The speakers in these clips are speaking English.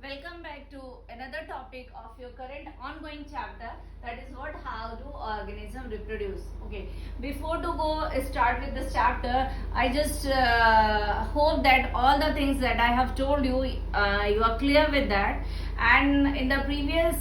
Welcome back to another topic of your current ongoing chapter, that is what how do organism reproduce. Okay, before to go start with this chapter, I just hope that all the things that I have told you, you are clear with that. And in the previous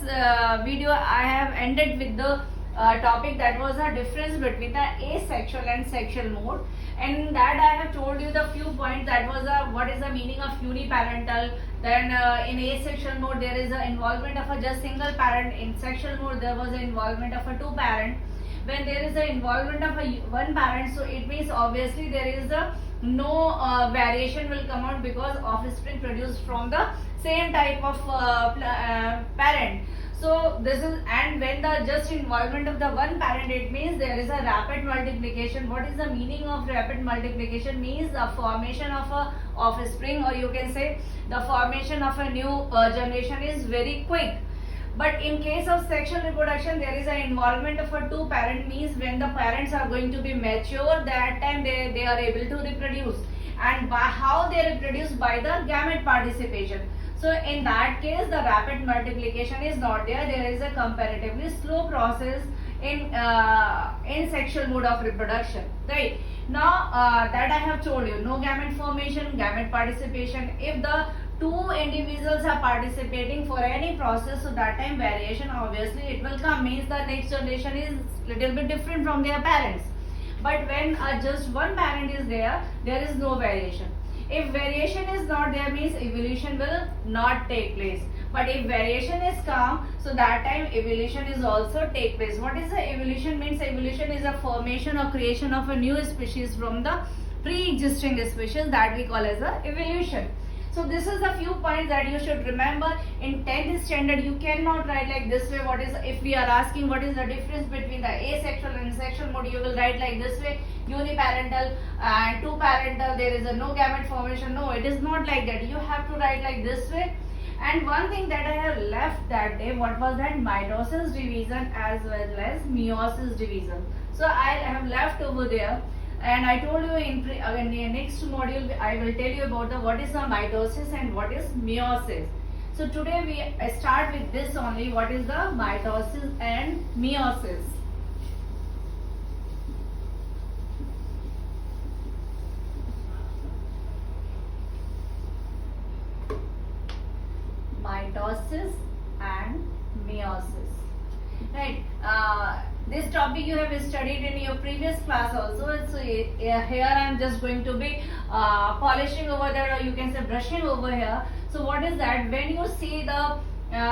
video I have ended with the topic that was a difference between the asexual and sexual mode, and that I have told you the few points. That was what is the meaning of uniparental. Then in asexual mode there is a involvement of a just single parent. In sexual mode there was an involvement of a two parent. When there is an involvement of a one parent, so it means obviously there is a no variation will come out, because offspring produced from the same type of parent. So this is, and when the just involvement of the one parent, it means there is a rapid multiplication. What is the meaning of rapid multiplication? Means the formation of a offspring, or you can say the formation of a new generation is very quick. But in case of sexual reproduction, there is an involvement of a two parent, means when the parents are going to be mature, that time they are able to reproduce. And by how they reproduce? By the gamete participation. So in that case the rapid multiplication is not there. There is a comparatively slow process in sexual mode of reproduction, right? Now that I have told you, no gamete formation, gamete participation. If the two individuals are participating for any process, so that time variation obviously it will come, means the next generation is little bit different from their parents. But when just one parent is there is no variation. If variation is not there, means evolution will not take place. But if variation is come, so that time evolution is also take place. What is the evolution? Means evolution is a formation or creation of a new species from the pre-existing species, that we call as a evolution. So this is the few points that you should remember. In 10th standard you cannot write like this way. What is, if we are asking what is the difference between the asexual and sexual mode, you will write like this way: uniparental and two parental, there is a no gamete formation. No, it is not like that. You have to write like this way. And one thing that I have left that day, what was that? Mitosis division as well as meiosis division. So I have left over there. And I told you in the next module I will tell you about the what is the mitosis and what is meiosis. So today we start with this only, what is the mitosis and meiosis. Mitosis and meiosis, right? This topic you have studied in your previous class also. So here I am just going to be polishing over there, or you can say brushing over here. So what is that? When you see the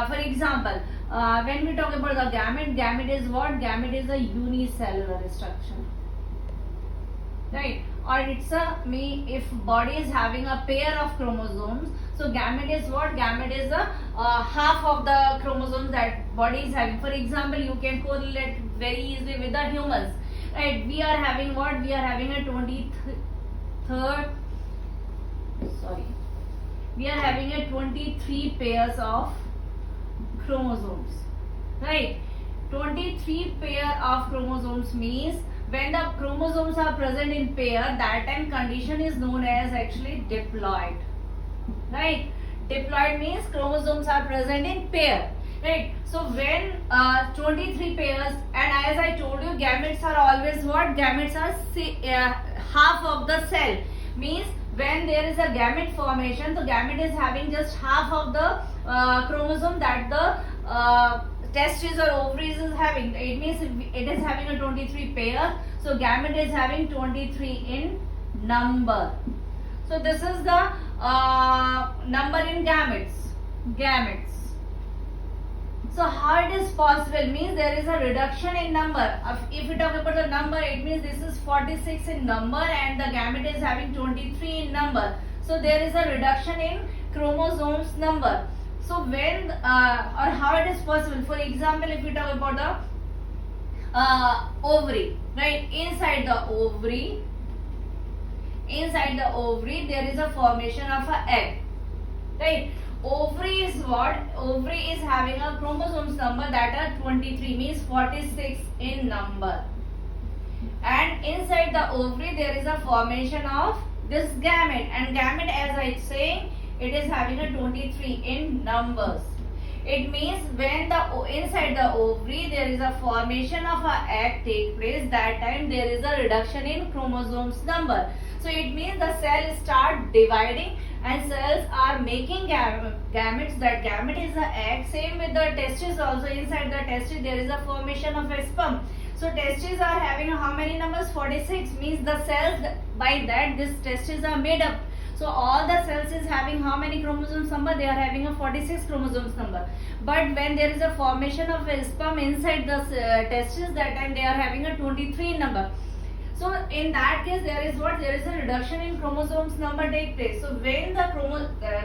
for example, when we talk about the gamete is what? Gamete is a unicellular structure, right? Or it's if body is having a pair of chromosomes, so gamete is what? Gamete is a half of the chromosomes that body is having. For example, you can correlate very easily with the humans, right? We are having what? We are having a 23 pairs of chromosomes, right? 23 pair of chromosomes means when the chromosomes are present in pair, that time condition is known as actually diploid, right? Diploid means chromosomes are present in pair, right? So when 23 pairs, and as I told you, gametes are always what? Gametes are half of the cell, means when there is a gamete formation, the gamete is having just half of the chromosome that the testes or ovaries is having. It means it is having a 23 pair, so gamete is having 23 in number. So this is the number in gametes. So how it is possible? Means there is a reduction in number. If we talk about the number, it means this is 46 in number and the gamete is having 23 in number. So there is a reduction in chromosomes number. So when or how it is possible? For example, if we talk about the ovary, right? Inside the ovary there is a formation of an egg, right? Ovary is what? Ovary is having a chromosomes number that are 23, means 46 in number. And inside the ovary there is a formation of this gamete, and gamete, as I say, it is having a 23 in numbers. It means when the inside the ovary there is a formation of a egg take place, that time there is a reduction in chromosomes number. So it means the cell start dividing and cells are making gametes. That gamete is the egg. Same with the testes also. Inside the testes there is a formation of a sperm. So testes are having how many numbers? 46. Means the cells, by that this testes are made up. So all the cells is having how many chromosomes number? They are having a 46 chromosomes number. But when there is a formation of a sperm inside the testes, that time they are having a 23 number. So in that case there is what? There is a reduction in chromosomes number take place. So when the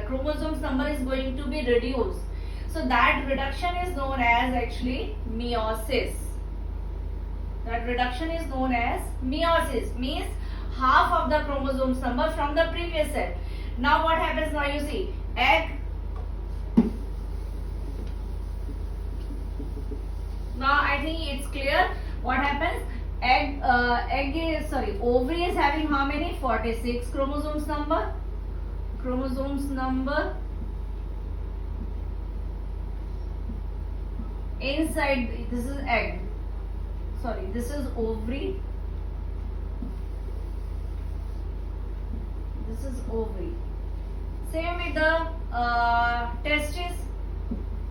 chromosomes number is going to be reduced, so that reduction is known as actually meiosis. That reduction is known as meiosis. Means half of the chromosomes number from the previous cell. Now what happens? Now you see egg. Now I think it's clear what happens. Ovary is having how many? 46 chromosomes number. Inside, this is egg. Sorry, this is ovary. This is ovary. Same with the testes.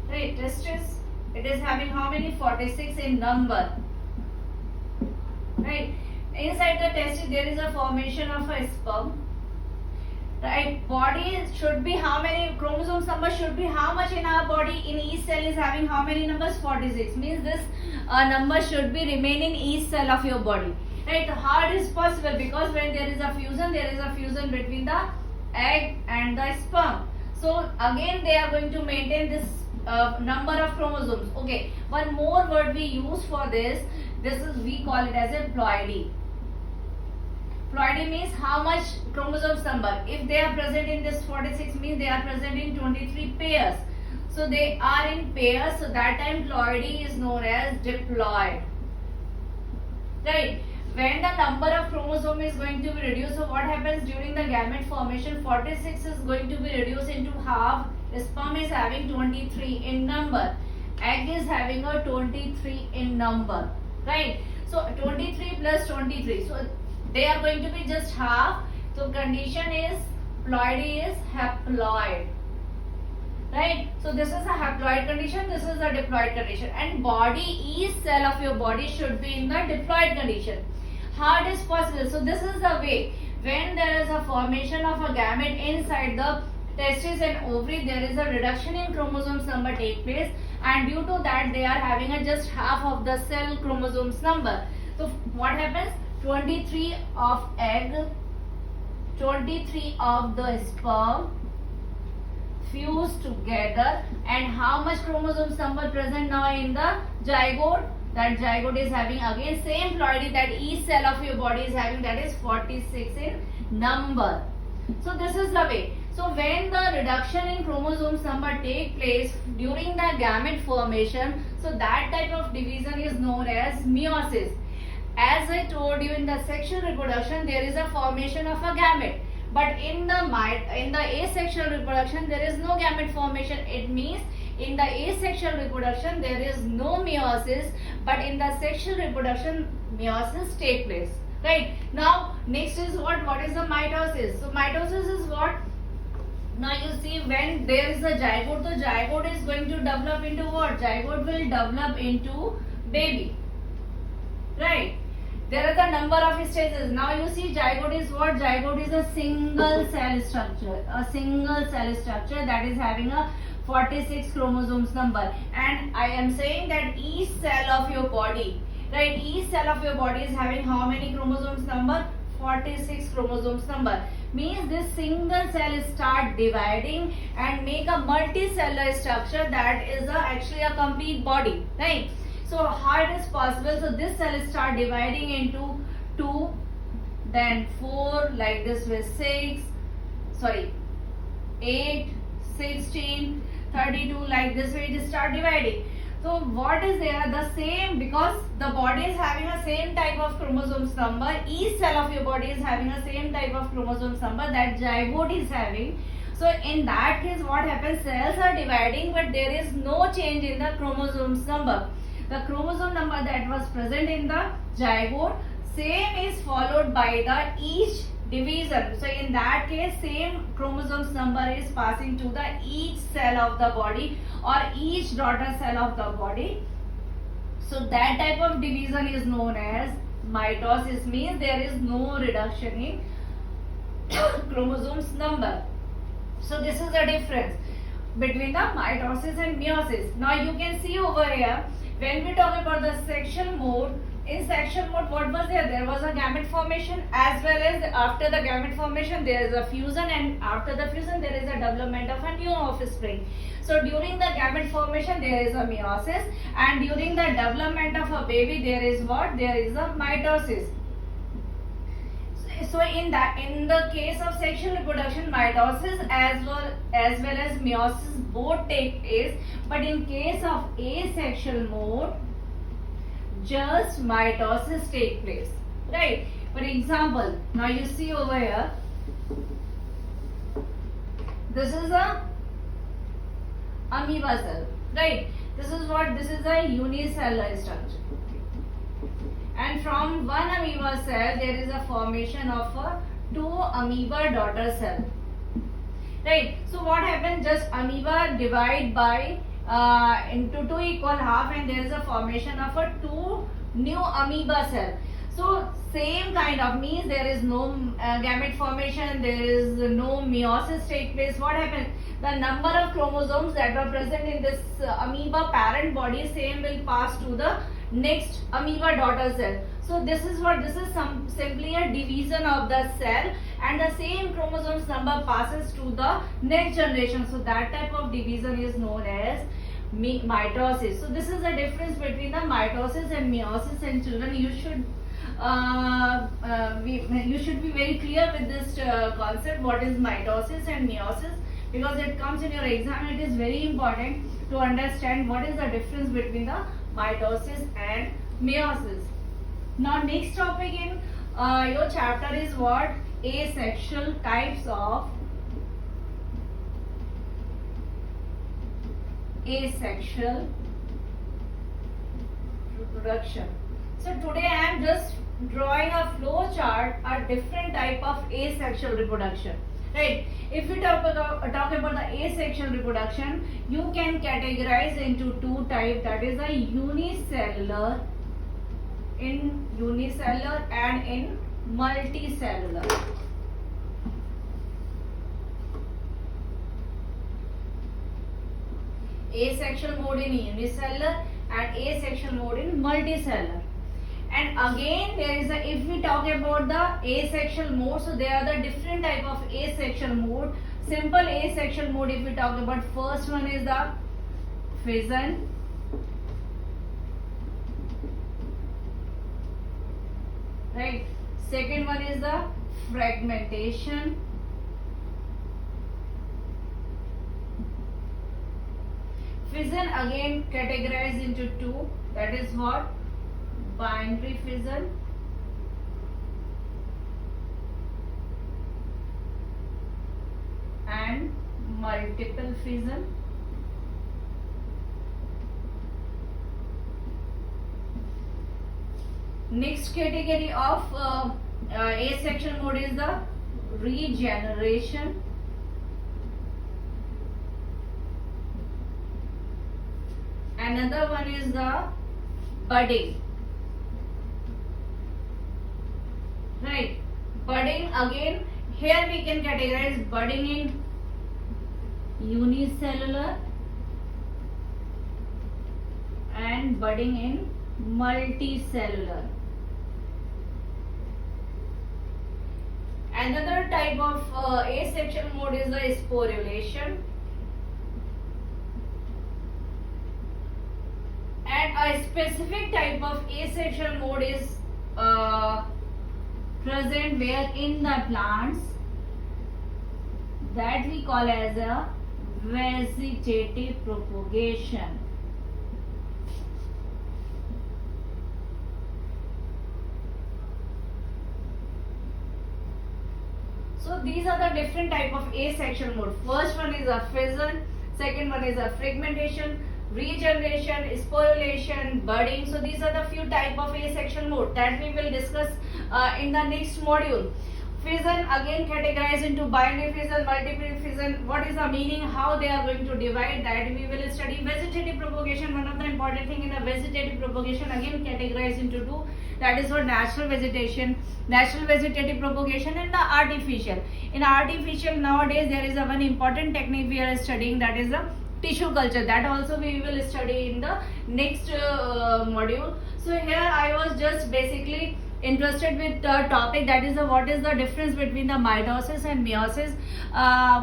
Right, testes. It is having how many? 46 in number. Right. Inside the testis there is a formation of a sperm. Right. Body should be how many chromosomes number should be how much in our body? In each cell is having how many numbers? 46. Means this number should be remain in each cell of your body. Right. How it is possible? Because when there is a fusion between the egg and the sperm. So again they are going to maintain this number of chromosomes. Okay. One more word we use for this. We call it as a ploidy. Ploidy means how much chromosomes number. If they are present in this 46, means they are present in 23 pairs. So they are in pairs. So that time ploidy is known as diploid. Right. When the number of chromosome is going to be reduced, so what happens during the gamete formation? 46 is going to be reduced into half. Sperm is having 23 in number. Egg is having a 23 in number. Right. So 23 plus 23. So they are going to be just half. So condition is ploidy is haploid. Right. So this is a haploid condition. This is a diploid condition. And body, each cell of your body should be in the diploid condition. How it is possible? So this is the way. When there is a formation of a gamete inside the testes and ovary, there is a reduction in chromosomes number take place, and due to that they are having a just half of the cell chromosomes number. So what happens? 23 of egg, 23 of the sperm fuse together, and how much chromosomes number present now in the zygote? That zygote is having again same ploidy that each cell of your body is having, that is 46 in number. So this is the way. So when the reduction in chromosomes number take place during the gamete formation, so that type of division is known as meiosis. As I told you, in the sexual reproduction there is a formation of a gamete, but in the asexual reproduction there is no gamete formation. It means in the asexual reproduction there is no meiosis, but in the sexual reproduction meiosis take place. Right. Now next is what is the mitosis? So mitosis is what? Now you see, when there is a zygote, the zygote is going to develop into what? Zygote will develop into baby. Right. There are the number of stages. Now you see zygote is what? Zygote is a single cell structure. A single cell structure that is having a 46 chromosomes number. And I am saying that each cell of your body, right? Each cell of your body is having how many chromosomes number? 46 chromosomes number. Means this single cell start dividing and make a multicellular structure that is actually a complete body, right? So how it is possible? So this cell start dividing into 2, then 4, like this with 8, 16, 32, like this way it start dividing. So what is there? The same, because the body is having a same type of chromosomes number. Each cell of your body is having a same type of chromosomes number that zygote is having. So in that case, what happens? Cells are dividing, but there is no change in the chromosomes number. The chromosome number that was present in the zygote, same is followed by the each division. So in that case, same chromosomes number is passing to the each cell of the body or each daughter cell of the body. So that type of division is known as mitosis, means there is no reduction in chromosomes number. So this is the difference between the mitosis and meiosis. Now you can see over here, when we talk about the sexual mode, in sexual mode what was there? There was a gamete formation, as well as after the gamete formation there is a fusion, and after the fusion there is a development of a new offspring. So during the gamete formation there is a meiosis, and during the development of a baby there is what? There is a mitosis. So in the case of sexual reproduction, mitosis as well as meiosis both take place, but in case of asexual mode, just mitosis take place, right? For example, now you see over here, this is a amoeba cell, right? This is what? This is a unicellular structure. And from one amoeba cell there is a formation of a two amoeba daughter cell, right? So what happens? Just amoeba divide by into two equal half, and there is a formation of a two new amoeba cell. So same kind of, means there is no gamete formation, there is no meiosis take place. What happens? The number of chromosomes that were present in this amoeba parent body, same will pass to the next amoeba daughter cell. So this is what? This is simply a division of the cell, and the same chromosomes number passes to the next generation. So that type of division is known as mitosis. So this is the difference between the mitosis and meiosis, and children, you should be very clear with this concept, what is mitosis and meiosis, because it comes in your exam. It is very important to understand what is the difference between the mitosis and meiosis. Now next topic in your chapter is what? Asexual types of asexual reproduction. So today I am just drawing a flow chart, a different type of asexual reproduction, right? If we talk about the asexual reproduction, you can categorize into two types, that is a unicellular and in multicellular. Asexual mode in unicellular and asexual mode in multicellular. And again there is a, if we talk about the asexual mode, so there are the different type of asexual mode. Simple asexual mode, if we talk about, first one is the fission, right? Second one is the fragmentation, fission again categorized into two, that is what? Binary fission and multiple fission. Next category of asexual mode is the regeneration. Another one is the budding, right? Budding again, here we can categorize budding in unicellular and budding in multicellular. Another type of asexual mode is the sporulation, and a specific type of asexual mode is present where in the plants, that we call as a vegetative propagation. So these are the different type of asexual mode. First one is a fission, second one is a fragmentation, regeneration, sporulation, budding. So these are the few type of asexual mode that we will discuss in the next module. Fission again categorized into binary fission, multiple fission. What is the meaning? How they are going to divide? That we will study. Vegetative propagation. One of the important thing in the vegetative propagation again categorized into two. That is what natural vegetation, natural vegetative propagation, and the artificial. In artificial nowadays there is a one important technique we are studying, that is the tissue culture. That also we will study in the next module. So here I was just basically interested with the topic, that is what is the difference between the mitosis and meiosis,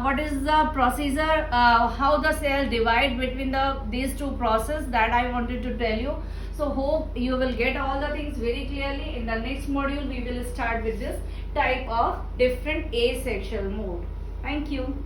what is the procedure, how the cell divide between these two process, that I wanted to tell you. So hope you will get all the things very clearly. In the next module we will start with this type of different asexual mode. Thank you.